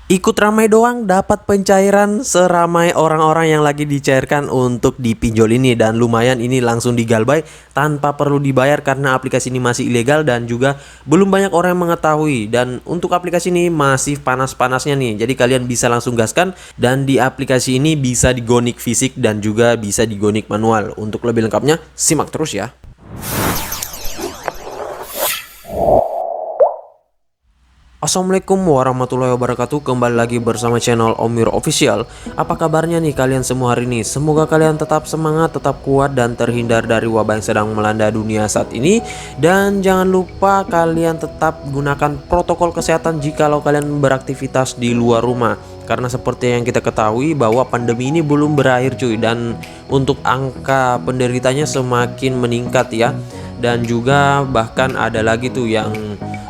Ikut ramai doang dapat pencairan seramai orang-orang yang lagi dicairkan untuk dipinjol ini, dan lumayan ini langsung digalbay tanpa perlu dibayar karena aplikasi ini masih ilegal dan juga belum banyak orang yang mengetahui. Dan untuk aplikasi ini masih panas-panasnya nih, jadi kalian bisa langsung gaskan, dan di aplikasi ini bisa digonik fisik dan juga bisa digonik manual. Untuk lebih lengkapnya simak terus ya. Assalamualaikum warahmatullahi wabarakatuh. Kembali lagi bersama channel Omir Official. Apa kabarnya nih kalian semua hari ini? Semoga kalian tetap semangat, tetap kuat, dan terhindar dari wabah yang sedang melanda dunia saat ini. Dan jangan lupa kalian tetap gunakan protokol kesehatan jikalau kalian beraktivitas di luar rumah. Karena seperti yang kita ketahui bahwa pandemi ini belum berakhir cuy. Dan untuk angka penderitanya semakin meningkat ya. Dan juga bahkan ada lagi tuh yang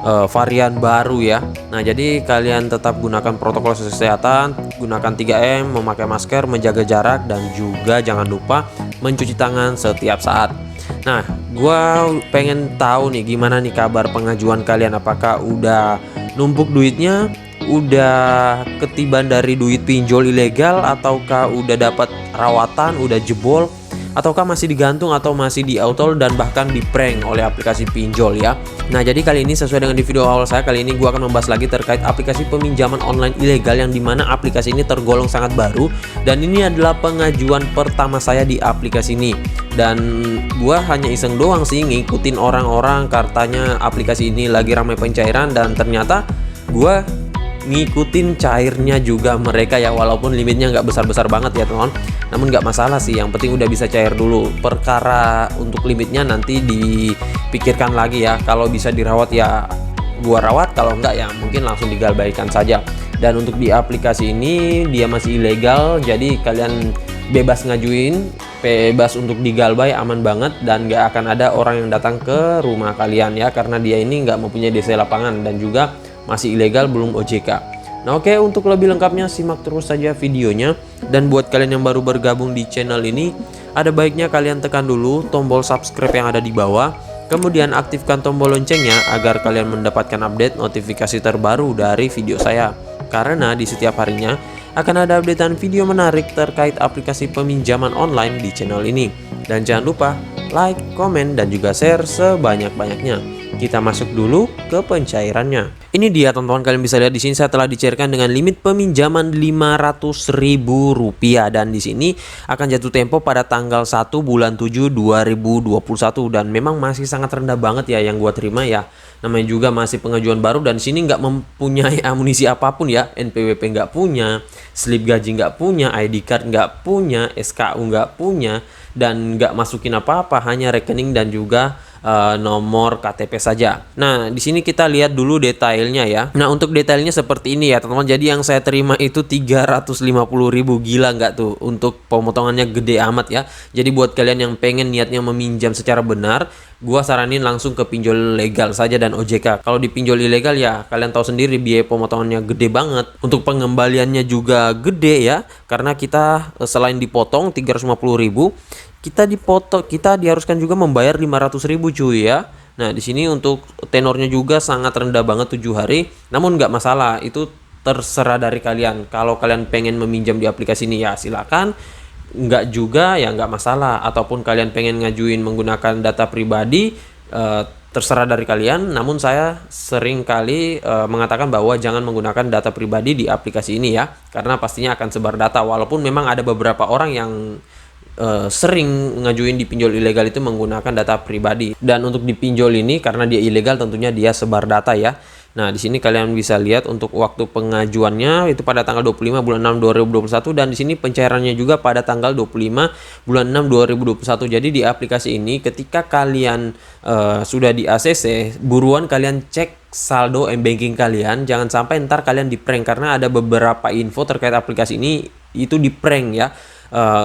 varian baru ya. Nah, jadi kalian tetap gunakan protokol kesehatan, gunakan 3M, memakai masker, menjaga jarak, dan juga jangan lupa mencuci tangan setiap saat. Nah, gua pengen tahu nih gimana nih kabar pengajuan kalian, apakah udah numpuk duitnya, udah ketiban dari duit pinjol ilegal, ataukah udah dapat rawatan, udah jebol, ataukah masih digantung atau masih di auto dan bahkan di prank oleh aplikasi pinjol ya. Nah, jadi kali ini sesuai dengan di video awal saya, kali ini gua akan membahas lagi terkait aplikasi peminjaman online ilegal yang dimana aplikasi ini tergolong sangat baru, dan ini adalah pengajuan pertama saya di aplikasi ini. Dan gua hanya iseng doang sih ngikutin orang-orang, katanya aplikasi ini lagi ramai pencairan, dan ternyata gua ngikutin cairnya juga mereka ya, walaupun limitnya nggak besar-besar banget ya teman. Namun nggak masalah sih, yang penting udah bisa cair dulu. Perkara untuk limitnya nanti dipikirkan lagi ya. Kalau bisa dirawat ya gua rawat, kalau enggak ya mungkin langsung digalbaikan saja. Dan untuk di aplikasi ini dia masih ilegal, jadi kalian bebas ngajuin, bebas untuk digalbay, aman banget, dan nggak akan ada orang yang datang ke rumah kalian ya, karena dia ini nggak mempunyai DC lapangan dan juga masih ilegal, belum OJK. Nah, oke, untuk lebih lengkapnya simak terus saja videonya. Dan buat kalian yang baru bergabung di channel ini, ada baiknya kalian tekan dulu tombol subscribe yang ada di bawah, kemudian aktifkan tombol loncengnya agar kalian mendapatkan update notifikasi terbaru dari video saya. Karena di setiap harinya akan ada updatean video menarik terkait aplikasi peminjaman online di channel ini. Dan jangan lupa like, komen, dan juga share sebanyak-banyaknya. Kita masuk dulu ke pencairannya. Ini dia teman-teman, kalian bisa lihat di sini saya telah dicairkan dengan limit peminjaman Rp500.000, dan di sini akan jatuh tempo pada tanggal 1 bulan 7 2021, dan memang masih sangat rendah banget ya yang gua terima ya. Namanya juga masih pengajuan baru, dan di sini nggak mempunyai amunisi apapun ya. NPWP nggak punya, slip gaji nggak punya, ID card nggak punya, SKU nggak punya, dan nggak masukin apa-apa, hanya rekening dan juga nomor KTP saja. Nah, di sini kita lihat dulu detailnya ya. Nah, untuk detailnya seperti ini ya teman-teman. Jadi yang saya terima itu 350.000. Gila nggak tuh? Untuk pemotongannya gede amat ya. Jadi buat kalian yang pengen niatnya meminjam secara benar, gua saranin langsung ke pinjol legal saja dan OJK. Kalau di pinjol ilegal ya kalian tahu sendiri biaya pemotongannya gede banget. Untuk pengembaliannya juga gede ya, karena kita selain dipotong 350.000, kita diharuskan juga membayar 500.000 cuy ya. Nah, di sini untuk tenornya juga sangat rendah banget, 7 hari. Namun nggak masalah, itu terserah dari kalian. Kalau kalian pengen meminjam di aplikasi ini ya silakan. Nggak juga ya nggak masalah. Ataupun kalian pengen ngajuin menggunakan data pribadi, terserah dari kalian. Namun saya sering kali mengatakan bahwa jangan menggunakan data pribadi di aplikasi ini ya, karena pastinya akan sebar data. Walaupun memang ada beberapa orang yang sering ngajuin di pinjol ilegal itu menggunakan data pribadi. Dan untuk di pinjol ini karena dia ilegal tentunya dia sebar data ya. Nah, di sini kalian bisa lihat untuk waktu pengajuannya itu pada tanggal 25 bulan 6 2021, dan di sini pencairannya juga pada tanggal 25 bulan 6 2021. Jadi di aplikasi ini ketika kalian sudah di ACC, buruan kalian cek saldo m-banking kalian, jangan sampai ntar kalian di prank, karena ada beberapa info terkait aplikasi ini itu di prank ya.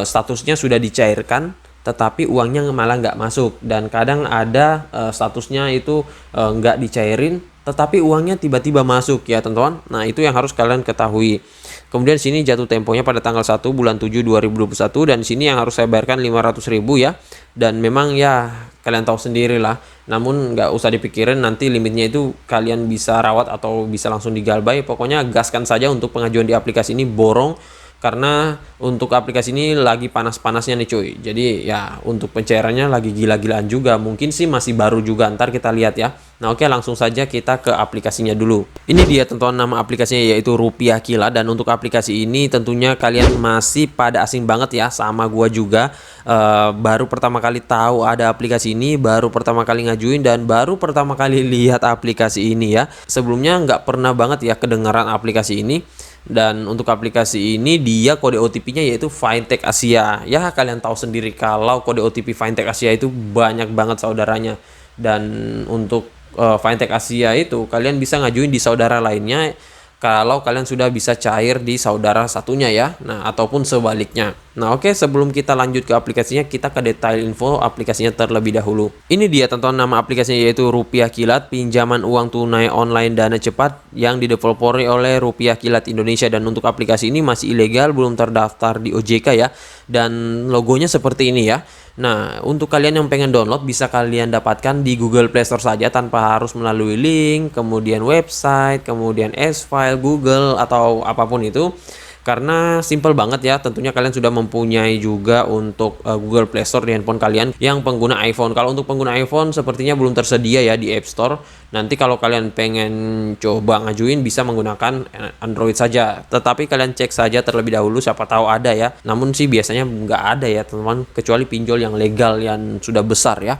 Statusnya sudah dicairkan tetapi uangnya malah nggak masuk, dan kadang ada statusnya itu nggak dicairin tetapi uangnya tiba-tiba masuk ya teman-teman. Nah, itu yang harus kalian ketahui. Kemudian sini jatuh temponya pada tanggal 1 bulan 7 2021, dan sini yang harus saya bayarkan 500.000 ya. Dan memang ya kalian tahu sendiri lah. Namun nggak usah dipikirin, nanti limitnya itu kalian bisa rawat atau bisa langsung digalbay. Pokoknya gaskan saja untuk pengajuan di aplikasi ini, borong. Karena untuk aplikasi ini lagi panas-panasnya nih cuy. Jadi ya untuk pencairannya lagi gila-gilaan juga. Mungkin sih masih baru juga, ntar kita lihat ya. Nah oke, langsung saja kita ke aplikasinya dulu. Ini dia tentuan nama aplikasinya, yaitu Rupiah Kilat. Dan untuk aplikasi ini tentunya kalian masih pada asing banget ya, sama gua juga. Baru pertama kali tahu ada aplikasi ini, baru pertama kali ngajuin, dan baru pertama kali lihat aplikasi ini ya. Sebelumnya nggak pernah banget ya kedengaran aplikasi ini. Dan untuk aplikasi ini dia kode OTP-nya yaitu Fintech Asia. Ya kalian tahu sendiri kalau kode OTP Fintech Asia itu banyak banget saudaranya. Dan untuk Fintech Asia itu kalian bisa ngajuin di saudara lainnya kalau kalian sudah bisa cair di saudara satunya ya. Nah, ataupun sebaliknya. Nah, oke, sebelum kita lanjut ke aplikasinya, kita ke detail info aplikasinya terlebih dahulu. Ini dia tentuan nama aplikasinya, yaitu Rupiah Kilat, pinjaman uang tunai online dana cepat yang dideveloperi oleh Rupiah Kilat Indonesia. Dan untuk aplikasi ini masih ilegal, belum terdaftar di OJK ya. Dan logonya seperti ini ya. Nah, untuk kalian yang pengen download bisa kalian dapatkan di Google Play Store saja tanpa harus melalui link, kemudian website, kemudian S-File, Google, atau apapun itu. Karena simple banget ya, tentunya kalian sudah mempunyai juga untuk Google Play Store di handphone kalian yang pengguna iPhone. Kalau untuk pengguna iPhone sepertinya belum tersedia ya di App Store. Nanti kalau kalian pengen coba ngajuin bisa menggunakan Android saja. Tetapi kalian cek saja terlebih dahulu, siapa tahu ada ya. Namun sih biasanya nggak ada ya teman-teman, kecuali pinjol yang legal yang sudah besar ya.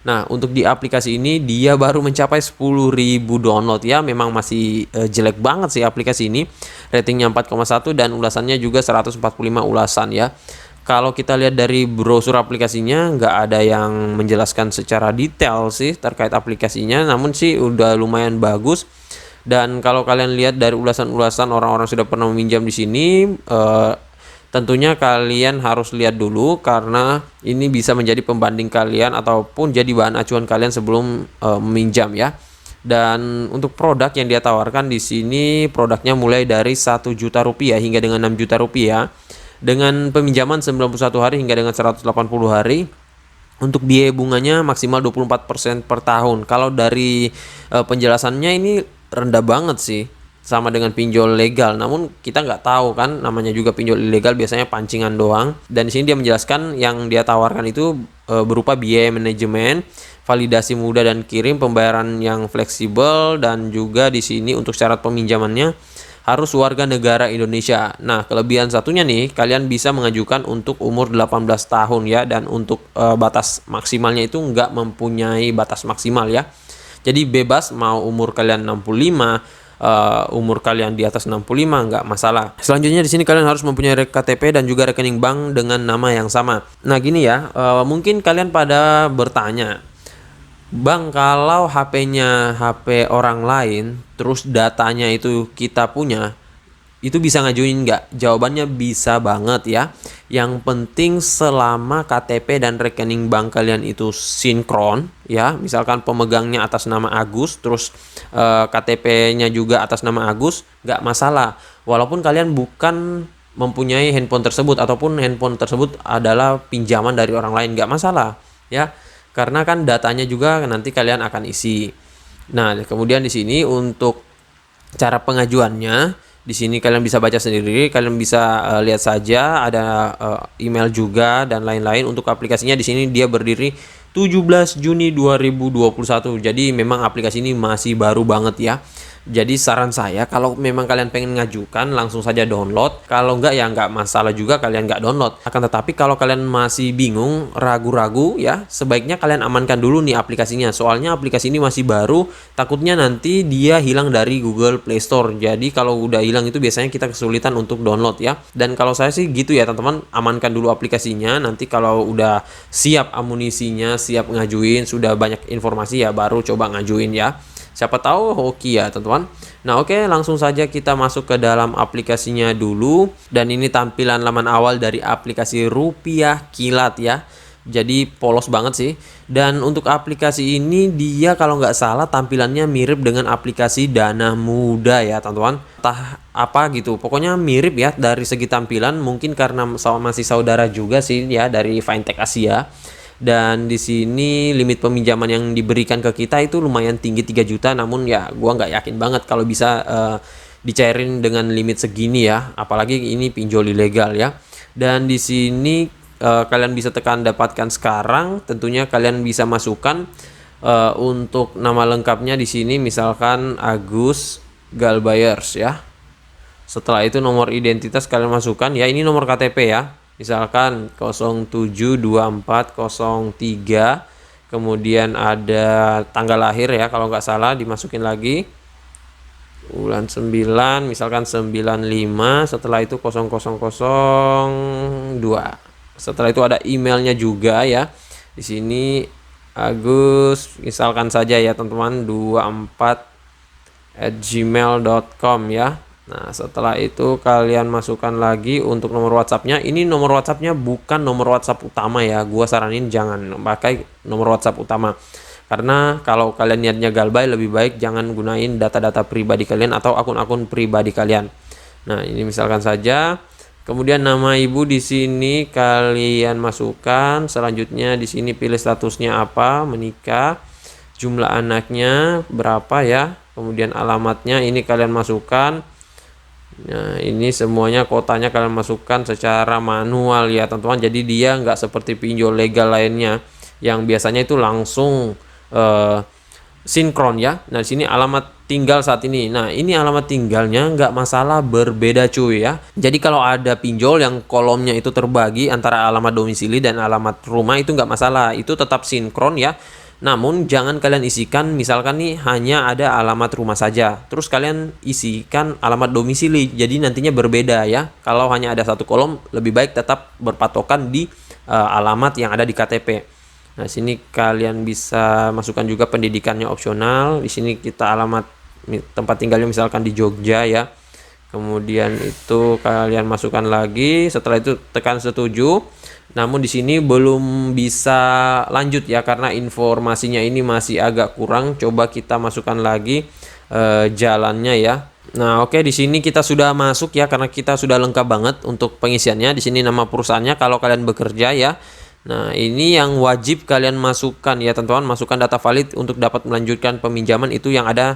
Nah, untuk di aplikasi ini dia baru mencapai 10.000 download ya. Memang masih jelek banget sih aplikasi ini. Ratingnya 4,1 dan ulasannya juga 145 ulasan ya. Kalau kita lihat dari brosur aplikasinya nggak ada yang menjelaskan secara detail sih terkait aplikasinya. Namun sih udah lumayan bagus. Dan kalau kalian lihat dari ulasan-ulasan orang-orang sudah pernah meminjam di sini, tentunya kalian harus lihat dulu karena ini bisa menjadi pembanding kalian ataupun jadi bahan acuan kalian sebelum meminjam ya. Dan untuk produk yang dia tawarkan di sini, produknya mulai dari 1 juta rupiah hingga dengan 6 juta rupiah dengan peminjaman 91 hari hingga dengan 180 hari. Untuk biaya bunganya maksimal 24% per tahun. Kalau dari penjelasannya ini rendah banget sih, sama dengan pinjol legal. Namun kita nggak tahu kan, namanya juga pinjol ilegal, biasanya pancingan doang. Dan di sini dia menjelaskan yang dia tawarkan itu berupa biaya manajemen, validasi mudah dan kirim, pembayaran yang fleksibel, dan juga di sini untuk syarat peminjamannya harus warga negara Indonesia. Nah, kelebihan satunya nih, kalian bisa mengajukan untuk umur 18 tahun ya. Dan untuk batas maksimalnya itu nggak mempunyai batas maksimal ya. Jadi bebas mau umur kalian 65, umur kalian di atas 65 nggak masalah. Selanjutnya di sini kalian harus mempunyai KTP dan juga rekening bank dengan nama yang sama. Nah gini ya, mungkin kalian pada bertanya, Bang, kalau HP-nya HP orang lain, terus datanya itu kita punya, itu bisa ngajuin nggak? Jawabannya bisa banget ya. Yang penting selama KTP dan rekening bank kalian itu sinkron ya. Misalkan pemegangnya atas nama Agus, terus KTP-nya juga atas nama Agus, nggak masalah. Walaupun kalian bukan mempunyai handphone tersebut ataupun handphone tersebut adalah pinjaman dari orang lain, nggak masalah ya. Karena kan datanya juga nanti kalian akan isi. Nah, kemudian di sini untuk cara pengajuannya, di sini kalian bisa baca sendiri, kalian bisa lihat saja ada email juga dan lain-lain. Untuk aplikasinya di sini dia berdiri 17 Juni 2021. Jadi memang aplikasi ini masih baru banget ya. Jadi saran saya kalau memang kalian pengen ngajukan langsung saja download. Kalau enggak ya enggak masalah juga kalian enggak download. Akan tetapi kalau kalian masih bingung, ragu-ragu ya, sebaiknya kalian amankan dulu nih aplikasinya. Soalnya aplikasi ini masih baru, takutnya nanti dia hilang dari Google Play Store. Jadi kalau udah hilang itu biasanya kita kesulitan untuk download ya. Dan kalau saya sih gitu ya teman-teman, amankan dulu aplikasinya. Nanti kalau udah siap amunisinya, siap ngajuin, sudah banyak informasi ya baru coba ngajuin ya. Siapa tahu hoki ya teman-teman. Nah oke, langsung saja kita masuk ke dalam aplikasinya dulu. Dan ini tampilan laman awal dari aplikasi Rupiah Kilat ya. Jadi polos banget sih. Dan untuk aplikasi ini dia kalau nggak salah tampilannya mirip dengan aplikasi Dana Muda ya teman-teman. Entah apa gitu. Pokoknya mirip ya dari segi tampilan. Mungkin karena masih saudara juga sih ya dari Fintech Asia. Dan di sini limit peminjaman yang diberikan ke kita itu lumayan tinggi 3 juta. Namun ya gua nggak yakin banget kalau bisa dicairin dengan limit segini ya. Apalagi ini pinjol ilegal ya. Dan di sini kalian bisa tekan dapatkan sekarang. Tentunya kalian bisa masukkan untuk nama lengkapnya di sini misalkan Agus Galbayers ya. Setelah itu nomor identitas kalian masukkan ya, ini nomor KTP ya. Misalkan 072403, kemudian ada tanggal lahir ya kalau nggak salah dimasukin lagi. Bulan 9 misalkan 95, setelah itu 0002. Setelah itu ada emailnya juga ya. Di sini Agus misalkan saja ya teman-teman 24@gmail.com ya. Nah, setelah itu kalian masukkan lagi untuk nomor WhatsApp-nya. Ini nomor WhatsApp-nya bukan nomor WhatsApp utama ya. Gua saranin jangan pakai nomor WhatsApp utama. Karena kalau kalian niatnya galbay, lebih baik jangan gunain data-data pribadi kalian atau akun-akun pribadi kalian. Nah, ini misalkan saja. Kemudian nama ibu di sini kalian masukkan. Selanjutnya di sini pilih statusnya apa, menikah. Jumlah anaknya berapa ya. Kemudian alamatnya ini kalian masukkan. Nah, ini semuanya kotanya kalian masukkan secara manual ya teman-teman. Jadi dia nggak seperti pinjol legal lainnya yang biasanya itu langsung sinkron ya. Nah, di sini alamat tinggal saat ini. Nah, ini alamat tinggalnya nggak masalah berbeda cuy ya. Jadi kalau ada pinjol yang kolomnya itu terbagi antara alamat domisili dan alamat rumah itu nggak masalah. Itu tetap sinkron ya. Namun jangan kalian isikan misalkan nih hanya ada alamat rumah saja. Terus kalian isikan alamat domisili. Jadi nantinya berbeda ya. Kalau hanya ada satu kolom lebih baik tetap berpatokan di alamat yang ada di KTP. Nah, sini kalian bisa masukkan juga pendidikannya opsional. Di sini kita alamat tempat tinggalnya misalkan di Jogja ya. Kemudian itu kalian masukkan lagi. Setelah itu tekan setuju. Namun di sini belum bisa lanjut ya karena informasinya ini masih agak kurang. Coba kita masukkan lagi jalannya ya. Nah, oke, di sini kita sudah masuk ya karena kita sudah lengkap banget untuk pengisiannya. Di sini nama perusahaannya kalau kalian bekerja ya. Nah, ini yang wajib kalian masukkan ya teman-teman, masukkan data valid untuk dapat melanjutkan peminjaman itu yang ada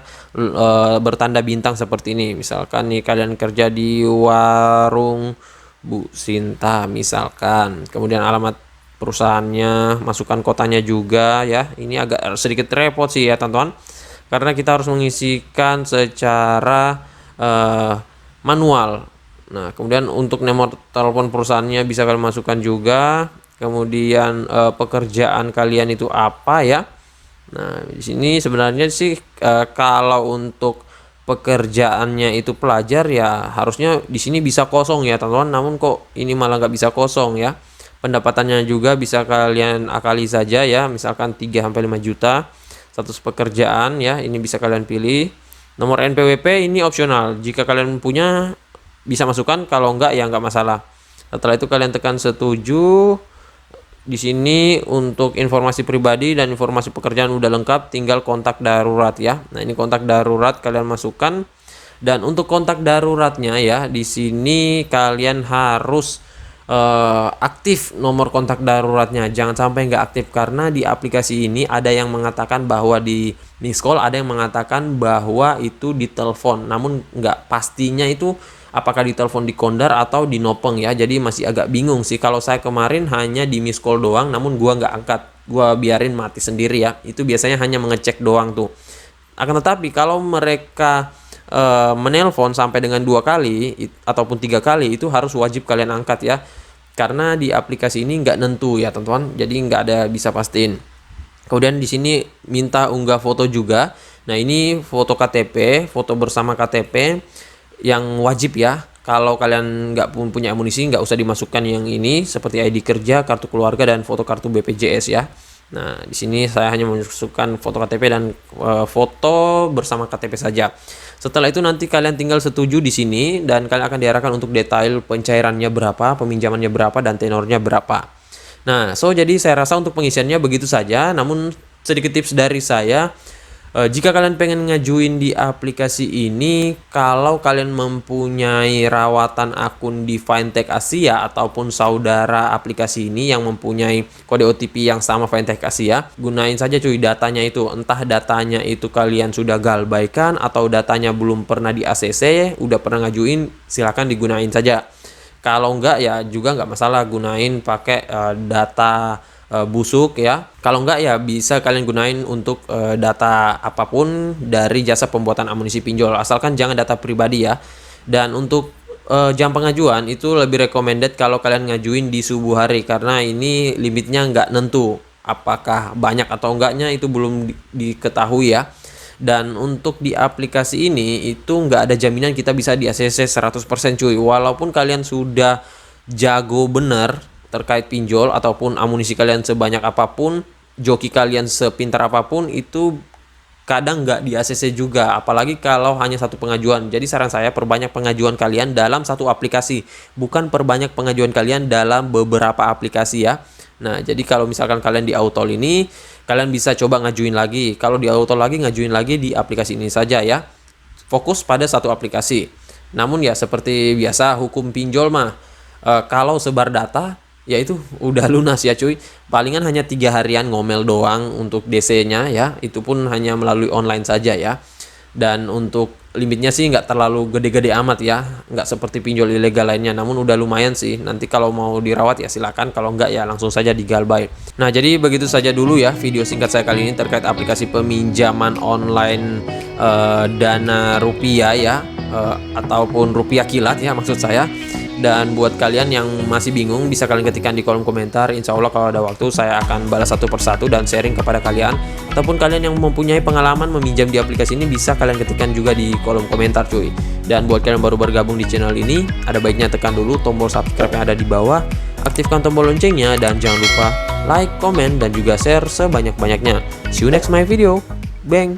bertanda bintang seperti ini. Misalkan nih kalian kerja di warung Bu Sinta misalkan. Kemudian alamat perusahaannya, masukkan kotanya juga ya. Ini agak sedikit repot sih ya teman-teman. Karena kita harus mengisikan secara manual. Nah, kemudian untuk nomor telepon perusahaannya bisa kalian masukkan juga. Kemudian pekerjaan kalian itu apa ya? Nah, di sini sebenarnya sih kalau untuk pekerjaannya itu pelajar ya harusnya di sini bisa kosong ya teman-teman. Namun kok ini malah nggak bisa kosong ya. Pendapatannya juga bisa kalian akali saja ya. Misalkan 3-5 juta. Status pekerjaan ya, ini bisa kalian pilih. Nomor NPWP ini opsional. Jika kalian punya bisa masukkan, kalau enggak ya enggak masalah. Setelah itu kalian tekan setuju. Di sini untuk informasi pribadi dan informasi pekerjaan udah lengkap, tinggal kontak darurat ya. Nah, ini kontak darurat kalian masukkan. Dan untuk kontak daruratnya ya, di sini kalian harus aktif nomor kontak daruratnya. Jangan sampai nggak aktif karena di aplikasi ini ada yang mengatakan bahwa di miss call, ada yang mengatakan bahwa itu ditelepon. Namun nggak pastinya itu apakah ditelepon di kondar atau di nopeng ya. Jadi masih agak bingung sih. Kalau saya kemarin hanya di miss call doang, namun gua nggak angkat, gua biarin mati sendiri ya. Itu biasanya hanya mengecek doang tuh. Akan tetapi kalau mereka menelpon sampai dengan 2 kali ataupun 3 kali itu harus wajib kalian angkat ya, karena di aplikasi ini nggak nentu ya teman-teman, jadi nggak ada bisa pastiin. Kemudian di sini minta unggah foto juga. Nah, ini foto KTP, foto bersama KTP yang wajib ya. Kalau kalian nggak punya amunisi nggak usah dimasukkan yang ini seperti ID kerja, kartu keluarga dan foto kartu BPJS ya. Nah, di sini saya hanya memasukkan foto KTP dan foto bersama KTP saja. Setelah itu nanti kalian tinggal setuju di sini dan kalian akan diarahkan untuk detail pencairannya berapa, peminjamannya berapa dan tenornya berapa. Nah, jadi saya rasa untuk pengisiannya begitu saja. Namun sedikit tips dari saya, jika kalian pengen ngajuin di aplikasi ini, kalau kalian mempunyai rawatan akun di Fintech Asia ataupun saudara aplikasi ini yang mempunyai kode OTP yang sama Fintech Asia, gunain saja cuy datanya itu. Entah datanya itu kalian sudah galbaikan atau datanya belum pernah di ACC, udah pernah ngajuin, silakan digunain saja. Kalau enggak ya juga nggak masalah, gunain pakai data busuk ya. Kalau enggak ya bisa kalian gunain untuk data apapun dari jasa pembuatan amunisi pinjol, asalkan jangan data pribadi ya. Dan untuk jam pengajuan itu lebih recommended kalau kalian ngajuin di subuh hari, karena ini limitnya nggak nentu, apakah banyak atau enggaknya itu belum diketahui ya. Dan untuk di aplikasi ini itu nggak ada jaminan kita bisa di ACC 100% cuy. Walaupun kalian sudah jago bener terkait pinjol ataupun amunisi kalian sebanyak apapun, joki kalian sepintar apapun, itu kadang nggak di ACC juga, apalagi kalau hanya satu pengajuan. Jadi saran saya, perbanyak pengajuan kalian dalam satu aplikasi, bukan perbanyak pengajuan kalian dalam beberapa aplikasi ya. Nah, jadi kalau misalkan kalian di Autol ini, kalian bisa coba ngajuin lagi. Kalau di Autol lagi, ngajuin lagi di aplikasi ini saja ya. Fokus pada satu aplikasi. Namun ya seperti biasa, hukum pinjol mah, kalau sebar data, ya itu udah lunas ya cuy. Palingan hanya 3 harian ngomel doang untuk DC-nya ya. Itu pun hanya melalui online saja ya. Dan untuk limitnya sih nggak terlalu gede-gede amat ya, nggak seperti pinjol ilegal lainnya, namun udah lumayan sih. Nanti kalau mau dirawat ya silakan, kalau nggak ya langsung saja digalbay. Nah, jadi begitu saja dulu ya video singkat saya kali ini terkait aplikasi peminjaman online dana rupiah ya, ataupun rupiah kilat ya maksud saya. Dan buat kalian yang masih bingung, bisa kalian ketikkan di kolom komentar. Insya Allah kalau ada waktu saya akan balas satu persatu dan sharing kepada kalian. Ataupun kalian yang mempunyai pengalaman meminjam di aplikasi ini, bisa kalian ketikkan juga di kolom komentar cuy. Dan buat kalian yang baru bergabung di channel ini, ada baiknya tekan dulu tombol subscribe yang ada di bawah, aktifkan tombol loncengnya, dan jangan lupa like, komen, dan juga share sebanyak-banyaknya. See you next my video. Bang!